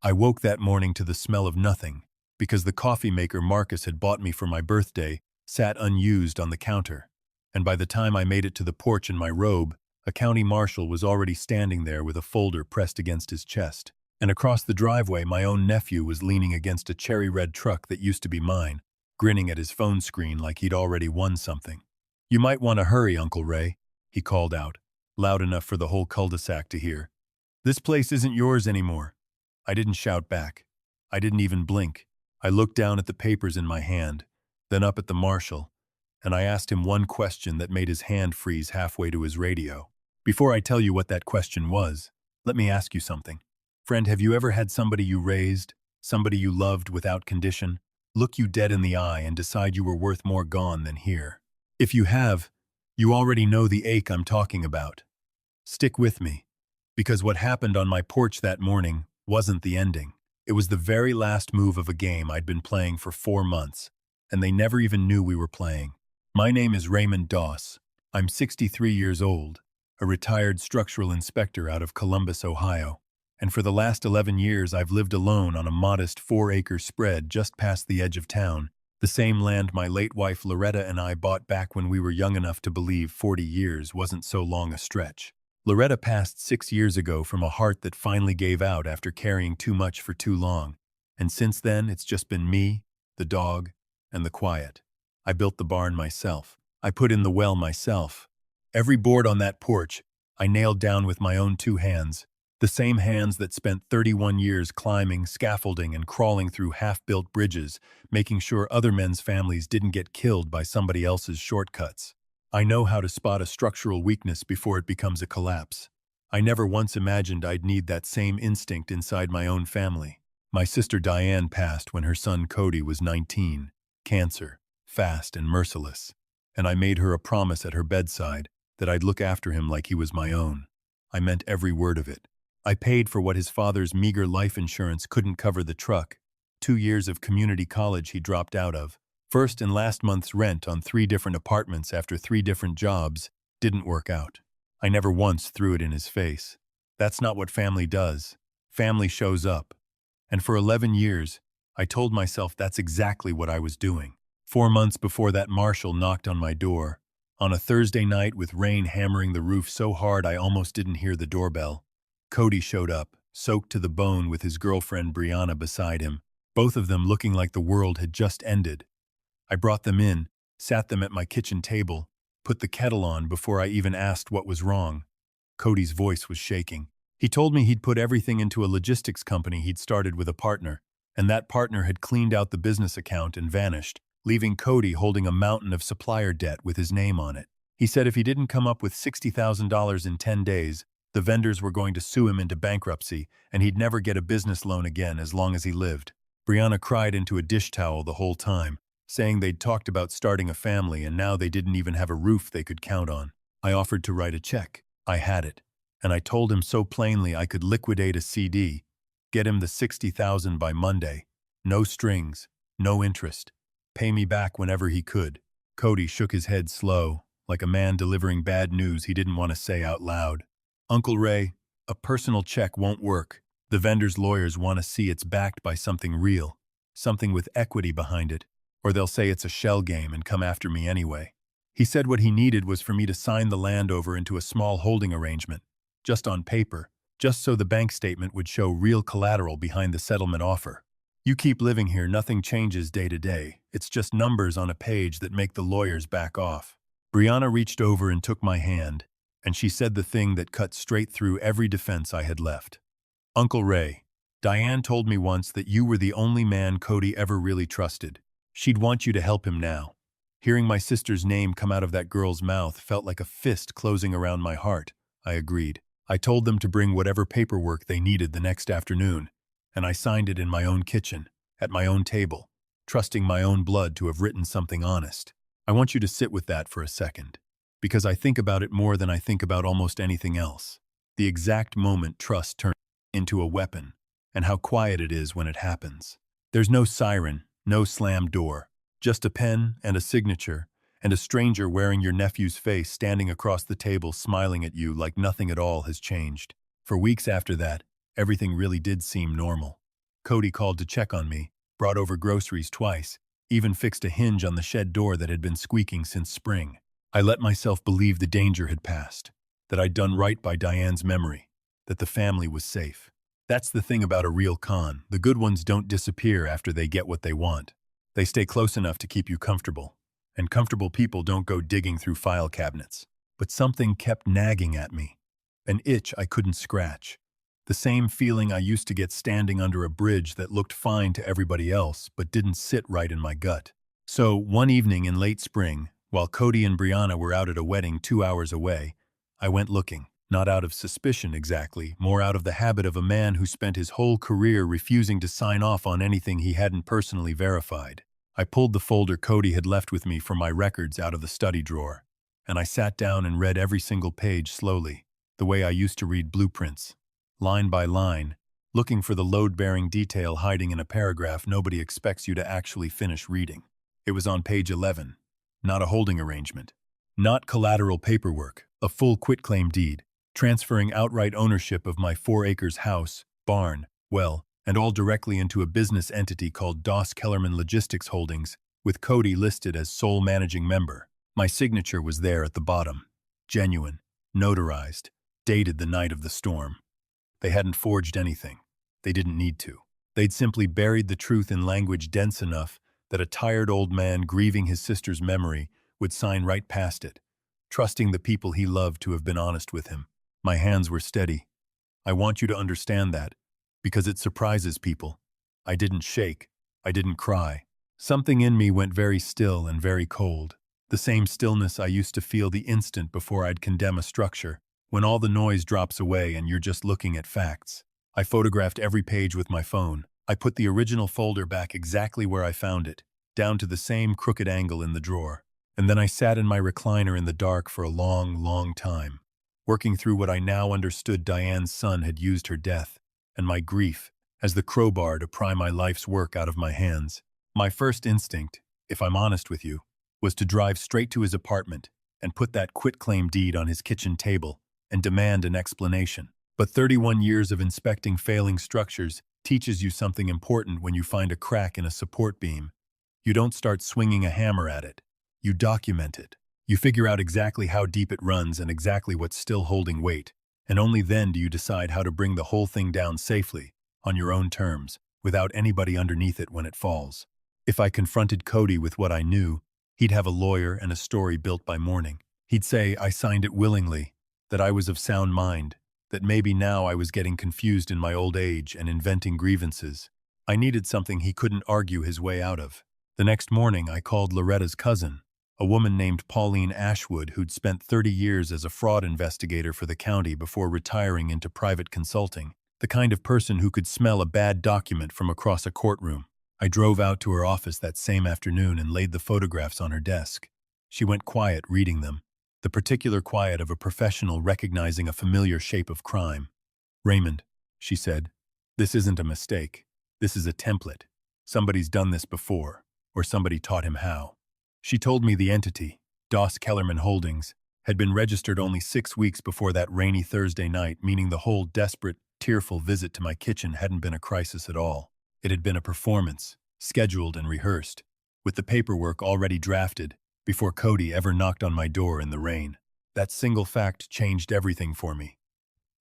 I woke that morning to the smell of nothing, because the coffee maker Marcus had bought me for my birthday sat unused on the counter. And by the time I made it to the porch in my robe, a county marshal was already standing there with a folder pressed against his chest. And across the driveway, my own nephew was leaning against a cherry-red truck that used to be mine, grinning at his phone screen like he'd already won something. "You might want to hurry, Uncle Ray," he called out, loud enough for the whole cul-de-sac to hear. "This place isn't yours anymore." I didn't shout back. I didn't even blink. I looked down at the papers in my hand, then up at the marshal, and I asked him one question that made his hand freeze halfway to his radio. "Before I tell you what that question was, let me ask you something. Friend, have you ever had somebody you raised, somebody you loved without condition, look you dead in the eye and decide you were worth more gone than here? If you have, you already know the ache I'm talking about. Stick with me, because what happened on my porch that morning wasn't the ending. It was the very last move of a game I'd been playing for 4 months, and they never even knew we were playing. My name is Raymond Doss. I'm 63 years old, a retired structural inspector out of Columbus, Ohio. And for the last 11 years I've lived alone on a modest 4-acre spread just past the edge of town, the same land my late wife Loretta and I bought back when we were young enough to believe 40 years wasn't so long a stretch. Loretta passed 6 years ago from a heart that finally gave out after carrying too much for too long, and since then it's just been me, the dog, and the quiet. I built the barn myself. I put in the well myself. Every board on that porch I nailed down with my own 2 hands, the same hands that spent 31 years climbing, scaffolding, and crawling through half-built bridges, making sure other men's families didn't get killed by somebody else's shortcuts. I know how to spot a structural weakness before it becomes a collapse. I never once imagined I'd need that same instinct inside my own family. My sister Diane passed when her son Cody was 19, cancer, fast and merciless, and I made her a promise at her bedside that I'd look after him like he was my own. I meant every word of it. I paid for what his father's meager life insurance couldn't cover the truck, 2 years of community college he dropped out of, first and last month's rent on 3 different apartments after 3 different jobs didn't work out. I never once threw it in his face. That's not what family does. Family shows up. And for 11 years, I told myself that's exactly what I was doing. 4 months before that Marshal knocked on my door, on a Thursday night with rain hammering the roof so hard I almost didn't hear the doorbell, Cody showed up, soaked to the bone with his girlfriend Brianna beside him, both of them looking like the world had just ended. I brought them in, sat them at my kitchen table, put the kettle on before I even asked what was wrong. Cody's voice was shaking. He told me he'd put everything into a logistics company he'd started with a partner, and that partner had cleaned out the business account and vanished, leaving Cody holding a mountain of supplier debt with his name on it. He said if he didn't come up with $60,000 in 10 days, the vendors were going to sue him into bankruptcy, and he'd never get a business loan again as long as he lived. Brianna cried into a dish towel the whole time, saying they'd talked about starting a family and now they didn't even have a roof they could count on. I offered to write a check. I had it. And I told him so plainly I could liquidate a CD, get him the $60,000 by Monday. No strings, no interest. Pay me back whenever he could. Cody shook his head slow, like a man delivering bad news he didn't want to say out loud. "Uncle Ray, a personal check won't work. The vendor's lawyers want to see it's backed by something real, something with equity behind it, or they'll say it's a shell game and come after me anyway." He said what he needed was for me to sign the land over into a small holding arrangement, just on paper, just so the bank statement would show real collateral behind the settlement offer. "You keep living here, nothing changes day to day. It's just numbers on a page that make the lawyers back off." Brianna reached over and took my hand, and she said the thing that cut straight through every defense I had left. "Uncle Ray, Diane told me once that you were the only man Cody ever really trusted. She'd want you to help him now." Hearing my sister's name come out of that girl's mouth felt like a fist closing around my heart. I agreed. I told them to bring whatever paperwork they needed the next afternoon, and I signed it in my own kitchen, at my own table, trusting my own blood to have written something honest. I want you to sit with that for a second, because I think about it more than I think about almost anything else. The exact moment trust turns into a weapon, and how quiet it is when it happens. There's no siren, no slammed door, just a pen and a signature, and a stranger wearing your nephew's face standing across the table smiling at you like nothing at all has changed. For weeks after that, everything really did seem normal. Cody called to check on me, brought over groceries twice, even fixed a hinge on the shed door that had been squeaking since spring. I let myself believe the danger had passed, that I'd done right by Diane's memory, that the family was safe. That's the thing about a real con. The good ones don't disappear after they get what they want. They stay close enough to keep you comfortable. And comfortable people don't go digging through file cabinets. But something kept nagging at me. An itch I couldn't scratch. The same feeling I used to get standing under a bridge that looked fine to everybody else but didn't sit right in my gut. So, one evening in late spring, while Cody and Brianna were out at a wedding 2 hours away, I went looking. Not out of suspicion exactly, more out of the habit of a man who spent his whole career refusing to sign off on anything he hadn't personally verified. I pulled the folder Cody had left with me for my records out of the study drawer, and I sat down and read every single page slowly, the way I used to read blueprints, line by line, looking for the load-bearing detail hiding in a paragraph nobody expects you to actually finish reading. It was on page 11, not a holding arrangement, not collateral paperwork, a full quitclaim deed, transferring outright ownership of my 4 acres house, barn, well, and all directly into a business entity called Doss Kellerman Logistics Holdings, with Cody listed as sole managing member. My signature was there at the bottom. Genuine, notarized, dated the night of the storm. They hadn't forged anything. They didn't need to. They'd simply buried the truth in language dense enough that a tired old man grieving his sister's memory would sign right past it, trusting the people he loved to have been honest with him. My hands were steady. I want you to understand that, because it surprises people. I didn't shake. I didn't cry. Something in me went very still and very cold. The same stillness I used to feel the instant before I'd condemn a structure, when all the noise drops away and you're just looking at facts. I photographed every page with my phone. I put the original folder back exactly where I found it, down to the same crooked angle in the drawer. And then I sat in my recliner in the dark for a long, long time, working through what I now understood Diane's son had used her death, and my grief, as the crowbar to pry my life's work out of my hands. My first instinct, if I'm honest with you, was to drive straight to his apartment and put that quitclaim deed on his kitchen table and demand an explanation. But 31 years of inspecting failing structures teaches you something important when you find a crack in a support beam. You don't start swinging a hammer at it. You document it. You figure out exactly how deep it runs and exactly what's still holding weight, and only then do you decide how to bring the whole thing down safely, on your own terms, without anybody underneath it when it falls. If I confronted Cody with what I knew, he'd have a lawyer and a story built by morning. He'd say I signed it willingly, that I was of sound mind, that maybe now I was getting confused in my old age and inventing grievances. I needed something he couldn't argue his way out of. The next morning I called Loretta's cousin, a woman named Pauline Ashwood who'd spent 30 years as a fraud investigator for the county before retiring into private consulting, the kind of person who could smell a bad document from across a courtroom. I drove out to her office that same afternoon and laid the photographs on her desk. She went quiet reading them, the particular quiet of a professional recognizing a familiar shape of crime. "Raymond," she said, "this isn't a mistake. This is a template. Somebody's done this before, or somebody taught him how." She told me the entity, Doss Kellerman Holdings, had been registered only 6 weeks before that rainy Thursday night, meaning the whole desperate, tearful visit to my kitchen hadn't been a crisis at all. It had been a performance, scheduled and rehearsed, with the paperwork already drafted, before Cody ever knocked on my door in the rain. That single fact changed everything for me.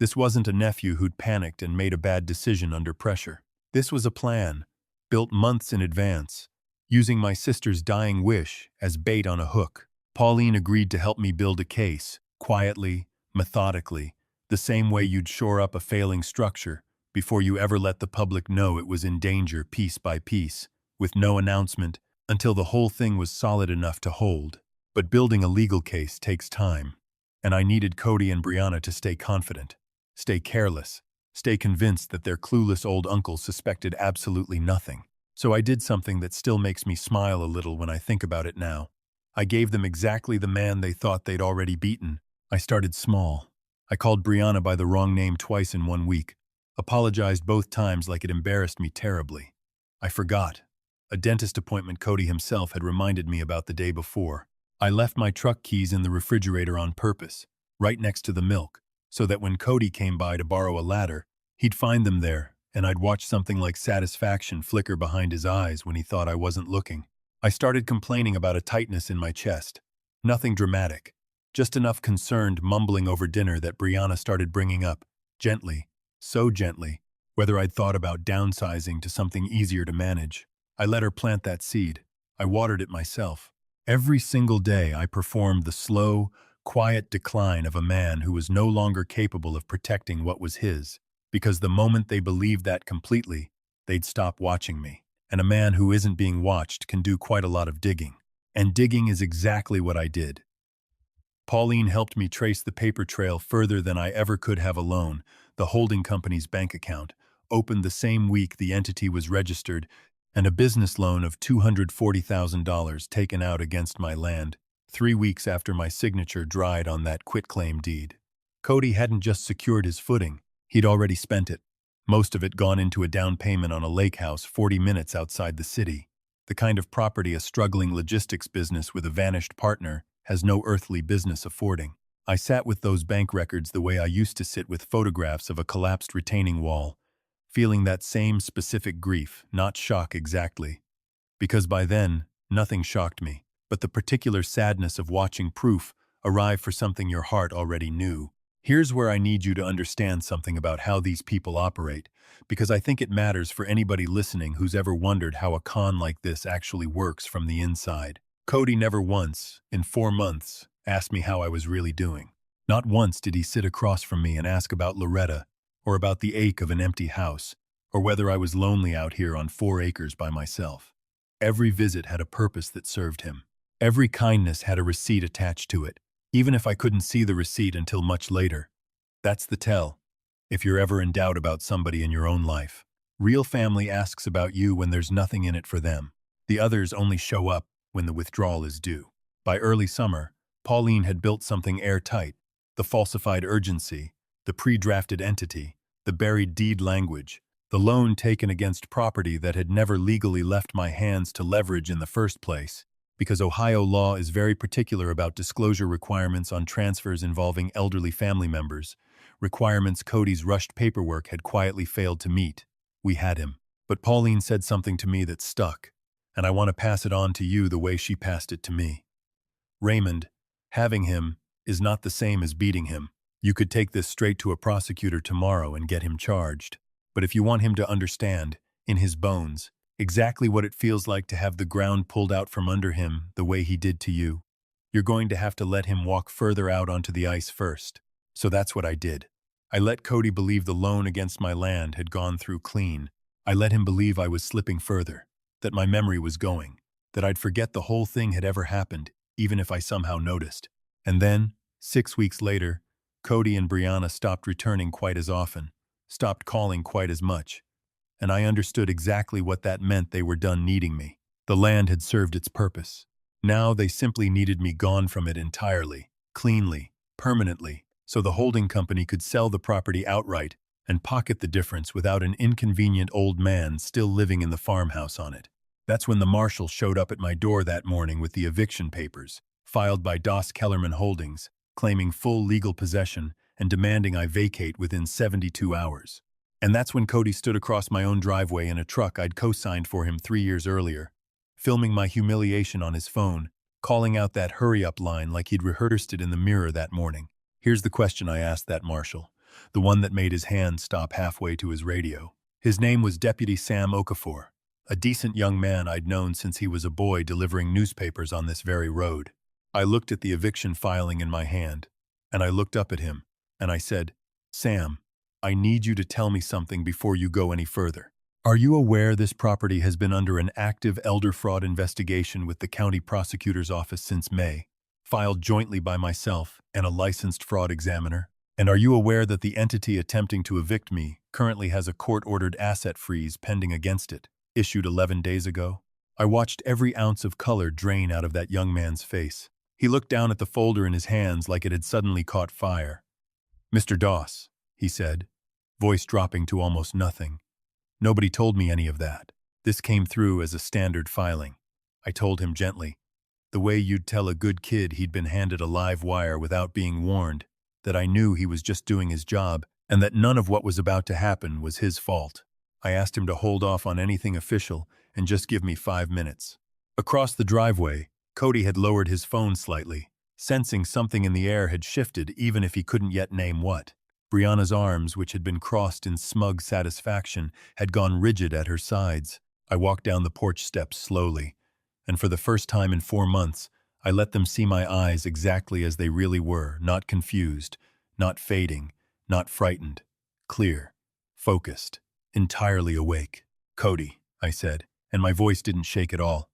This wasn't a nephew who'd panicked and made a bad decision under pressure. This was a plan, built months in advance, using my sister's dying wish as bait on a hook. Pauline agreed to help me build a case, quietly, methodically, the same way you'd shore up a failing structure, before you ever let the public know it was in danger piece by piece, with no announcement, until the whole thing was solid enough to hold. But building a legal case takes time, and I needed Cody and Brianna to stay confident, stay careless, stay convinced that their clueless old uncle suspected absolutely nothing. So I did something that still makes me smile a little when I think about it now. I gave them exactly the man they thought they'd already beaten. I started small. I called Brianna by the wrong name twice in 1 week, apologized both times like it embarrassed me terribly. I forgot. A dentist appointment Cody himself had reminded me about the day before. I left my truck keys in the refrigerator on purpose, right next to the milk, so that when Cody came by to borrow a ladder, he'd find them there, and I'd watch something like satisfaction flicker behind his eyes when he thought I wasn't looking. I started complaining about a tightness in my chest. Nothing dramatic, just enough concerned mumbling over dinner that Brianna started bringing up, gently, so gently, whether I'd thought about downsizing to something easier to manage. I let her plant that seed. I watered it myself. Every single day I performed the slow, quiet decline of a man who was no longer capable of protecting what was his, because the moment they believed that completely, they'd stop watching me. And a man who isn't being watched can do quite a lot of digging. And digging is exactly what I did. Pauline helped me trace the paper trail further than I ever could have alone. The holding company's bank account, opened the same week the entity was registered, and a business loan of $240,000 taken out against my land, 3 weeks after my signature dried on that quitclaim deed. Cody hadn't just secured his footing, he'd already spent it. Most of it gone into a down payment on a lake house 40 minutes outside the city, the kind of property a struggling logistics business with a vanished partner has no earthly business affording. I sat with those bank records the way I used to sit with photographs of a collapsed retaining wall, feeling that same specific grief, not shock exactly. Because by then, nothing shocked me, but the particular sadness of watching proof arrive for something your heart already knew. Here's where I need you to understand something about how these people operate, because I think it matters for anybody listening who's ever wondered how a con like this actually works from the inside. Cody never once, in 4 months, asked me how I was really doing. Not once did he sit across from me and ask about Loretta, or about the ache of an empty house, or whether I was lonely out here on 4 acres by myself. Every visit had a purpose that served him. Every kindness had a receipt attached to it, even if I couldn't see the receipt until much later. That's the tell, if you're ever in doubt about somebody in your own life. Real family asks about you when there's nothing in it for them. The others only show up when the withdrawal is due. By early summer, Pauline had built something airtight: the falsified urgency, the pre-drafted entity, the buried deed language, the loan taken against property that had never legally left my hands to leverage in the first place, because Ohio law is very particular about disclosure requirements on transfers involving elderly family members, requirements Cody's rushed paperwork had quietly failed to meet. We had him. But Pauline said something to me that stuck, and I want to pass it on to you the way she passed it to me. Raymond, having him is not the same as beating him. You could take this straight to a prosecutor tomorrow and get him charged. But if you want him to understand, in his bones, exactly what it feels like to have the ground pulled out from under him the way he did to you, you're going to have to let him walk further out onto the ice first. So that's what I did. I let Cody believe the loan against my land had gone through clean. I let him believe I was slipping further, that my memory was going, that I'd forget the whole thing had ever happened, even if I somehow noticed. And then, 6 weeks later, Cody and Brianna stopped returning quite as often, stopped calling quite as much, and I understood exactly what that meant. They were done needing me. The land had served its purpose. Now they simply needed me gone from it entirely, cleanly, permanently, so the holding company could sell the property outright and pocket the difference without an inconvenient old man still living in the farmhouse on it. That's when the Marshal showed up at my door that morning with the eviction papers, filed by Doss Kellerman Holdings, claiming full legal possession and demanding I vacate within 72 hours. And that's when Cody stood across my own driveway in a truck I'd co-signed for him 3 years earlier, filming my humiliation on his phone, calling out that hurry-up line like he'd rehearsed it in the mirror that morning. Here's the question I asked that Marshal, the one that made his hand stop halfway to his radio. His name was Deputy Sam Okafor, a decent young man I'd known since he was a boy delivering newspapers on this very road. I looked at the eviction filing in my hand, and I looked up at him, and I said, "Sam, I need you to tell me something before you go any further. Are you aware this property has been under an active elder fraud investigation with the county prosecutor's office since May, filed jointly by myself and a licensed fraud examiner? And are you aware that the entity attempting to evict me currently has a court-ordered asset freeze pending against it, issued 11 days ago?" I watched every ounce of color drain out of that young man's face. He looked down at the folder in his hands like it had suddenly caught fire. "Mr. Doss," he said, voice dropping to almost nothing. "Nobody told me any of that. This came through as a standard filing." I told him gently, the way you'd tell a good kid he'd been handed a live wire without being warned, that I knew he was just doing his job and that none of what was about to happen was his fault. I asked him to hold off on anything official and just give me 5 minutes. Across the driveway, Cody had lowered his phone slightly, sensing something in the air had shifted even if he couldn't yet name what. Brianna's arms, which had been crossed in smug satisfaction, had gone rigid at her sides. I walked down the porch steps slowly, and for the first time in 4 months, I let them see my eyes exactly as they really were, not confused, not fading, not frightened, clear, focused, entirely awake. "Cody," I said, and my voice didn't shake at all.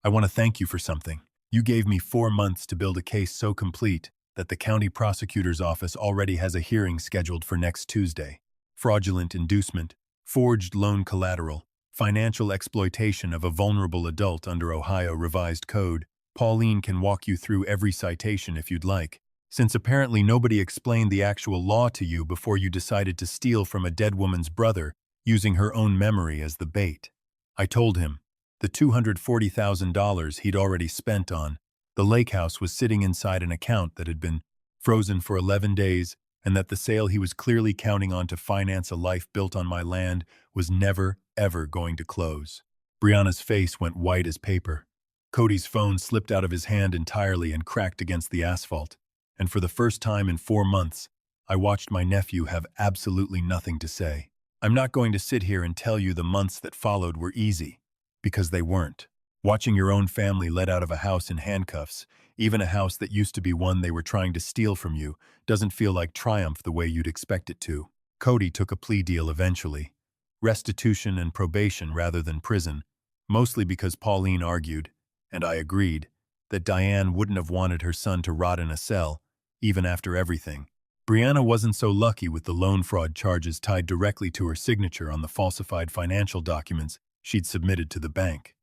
"I want to thank you for something. You gave me 4 months to build a case so complete that the county prosecutor's office already has a hearing scheduled for next Tuesday. Fraudulent inducement, forged loan collateral, financial exploitation of a vulnerable adult under Ohio Revised Code. Pauline can walk you through every citation if you'd like, since apparently nobody explained the actual law to you before you decided to steal from a dead woman's brother using her own memory as the bait." I told him the $240,000 he'd already spent on the lake house was sitting inside an account that had been frozen for 11 days, and that the sale he was clearly counting on to finance a life built on my land was never, ever going to close. Brianna's face went white as paper. Cody's phone slipped out of his hand entirely and cracked against the asphalt, and for the first time in 4 months, I watched my nephew have absolutely nothing to say. I'm not going to sit here and tell you the months that followed were easy, because they weren't. Watching your own family let out of a house in handcuffs, even a house that used to be one they were trying to steal from you, doesn't feel like triumph the way you'd expect it to. Cody took a plea deal eventually. Restitution and probation rather than prison, mostly because Pauline argued, and I agreed, that Diane wouldn't have wanted her son to rot in a cell, even after everything. Brianna wasn't so lucky with the loan fraud charges tied directly to her signature on the falsified financial documents she'd submitted to the bank.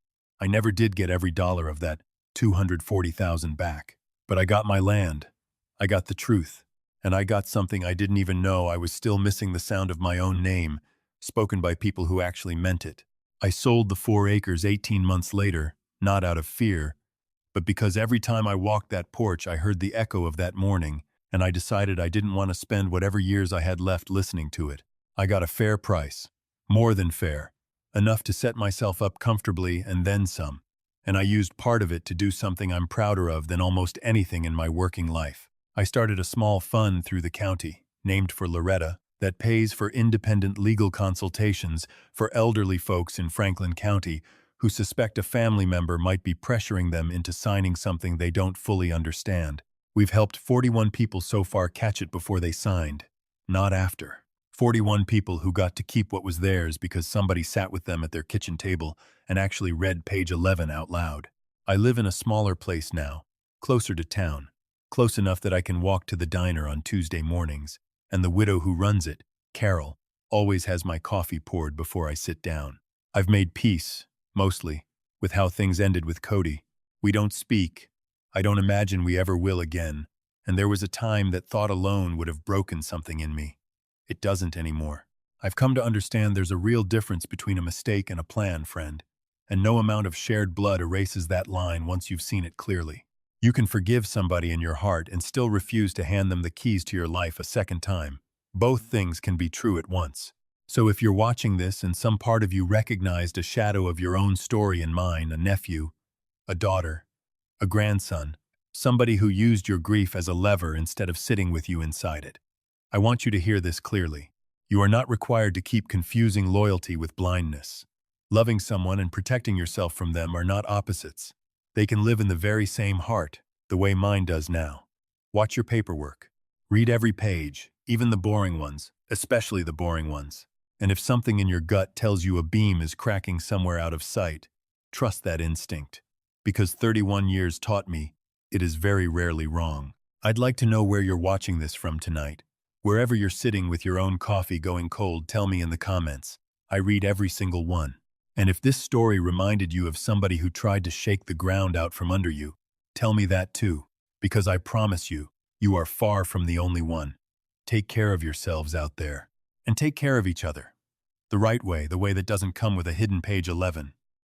I never did get every dollar of that $240,000 back. But I got my land. I got the truth. And I got something I didn't even know. I was still missing the sound of my own name, spoken by people who actually meant it. I sold the 4 acres 18 months later, not out of fear, but because every time I walked that porch I heard the echo of that morning, and I decided I didn't want to spend whatever years I had left listening to it. I got a fair price. More than fair. Enough to set myself up comfortably and then some. And I used part of it to do something I'm prouder of than almost anything in my working life. I started a small fund through the county, named for Loretta, that pays for independent legal consultations for elderly folks in Franklin County who suspect a family member might be pressuring them into signing something they don't fully understand. We've helped 41 people so far catch it before they signed, not after. 41 people who got to keep what was theirs because somebody sat with them at their kitchen table and actually read page 11 out loud. I live in a smaller place now, closer to town, close enough that I can walk to the diner on Tuesday mornings, and the widow who runs it, Carol, always has my coffee poured before I sit down. I've made peace, mostly, with how things ended with Cody. We don't speak. I don't imagine we ever will again, and there was a time that thought alone would have broken something in me. It doesn't anymore. I've come to understand there's a real difference between a mistake and a plan, friend, and no amount of shared blood erases that line once you've seen it clearly. You can forgive somebody in your heart and still refuse to hand them the keys to your life a second time. Both things can be true at once. So if you're watching this and some part of you recognized a shadow of your own story in mine, a nephew, a daughter, a grandson, somebody who used your grief as a lever instead of sitting with you inside it, I want you to hear this clearly. You are not required to keep confusing loyalty with blindness. Loving someone and protecting yourself from them are not opposites. They can live in the very same heart, the way mine does now. Watch your paperwork. Read every page, even the boring ones, especially the boring ones. And if something in your gut tells you a beam is cracking somewhere out of sight, trust that instinct. Because 31 years taught me, it is very rarely wrong. I'd like to know where you're watching this from tonight. Wherever you're sitting with your own coffee going cold, tell me in the comments. I read every single one. And if this story reminded you of somebody who tried to shake the ground out from under you, tell me that too, because I promise you, you are far from the only one. Take care of yourselves out there, and take care of each other. The right way, the way that doesn't come with a hidden page 11.